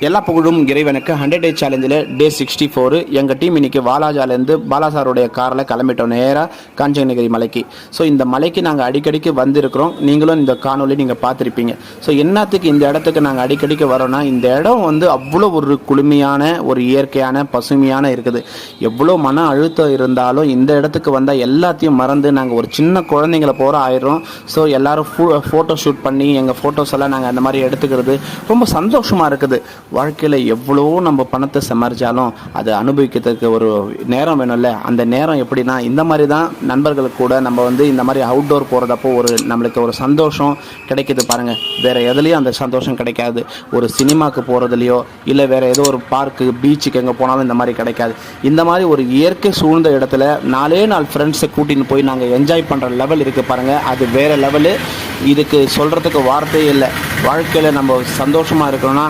எல்லா புகழும் இறைவனுக்கு 100 டே சேலஞ்சில் டே 64 எங்கள் டீம் இன்னைக்கு வாலாஜாலேருந்து பாலாசாருடைய காரில் கிளம்பிட்டோம் நேராக காஞ்சனகிரி மலைக்கு. ஸோ இந்த மலைக்கு நாங்கள் அடிக்கடிக்கு வந்திருக்கிறோம். நீங்களும் இந்த காணொலி நீங்கள் பார்த்துருப்பீங்க. ஸோ என்னத்துக்கு இந்த இடத்துக்கு நாங்கள் அடிக்கடிக்கு வரோன்னா, இந்த இடம் வந்து அவ்வளோ ஒரு குளுமையான ஒரு இயற்கையான பசுமையான இருக்குது. எவ்வளோ மன அழுத்தம் இருந்தாலும் இந்த இடத்துக்கு வந்தால் எல்லாத்தையும் மறந்து நாங்கள் ஒரு சின்ன குழந்தைங்களை போகிற ஆயிடுறோம். ஸோ எல்லோரும் ஃபோட்டோ ஷூட் பண்ணி எங்கள் ஃபோட்டோஸ் எல்லாம் நாங்கள் அந்த மாதிரி எடுத்துக்கிறது ரொம்ப சந்தோஷமாக இருக்குது. வாழ்க்கையில் எவ்வளோ நம்ம பணத்தை சம்பாரிச்சாலும் அதை அனுபவிக்கிறதுக்கு ஒரு நேரம் வேணும்ல. அந்த நேரம் எப்படின்னா, இந்த மாதிரி தான் நண்பர்களுக்கு கூட நம்ம வந்து இந்த மாதிரி அவுட்டோர் போகிறதப்போ நம்மளுக்கு ஒரு சந்தோஷம் கிடைக்கிது பாருங்கள். வேறு எதுலேயும் அந்த சந்தோஷம் கிடைக்காது. ஒரு சினிமாவுக்கு போகிறதுலையோ இல்லை வேறு ஏதோ ஒரு பார்க்கு பீச்சுக்கு எங்கே போனாலும் இந்த மாதிரி கிடைக்காது. இந்த மாதிரி ஒரு இயற்கை சூழ்ந்த இடத்துல 4 ஃப்ரெண்ட்ஸை கூட்டின்னு போய் நாங்கள் என்ஜாய் பண்ணுற லெவல் இருக்குது பாருங்கள். அது வேறு லெவலு. இதுக்கு சொல்கிறதுக்கு வார்த்தையே இல்லை. வாழ்க்கையில் நம்ம சந்தோஷமாக இருக்கணும்னா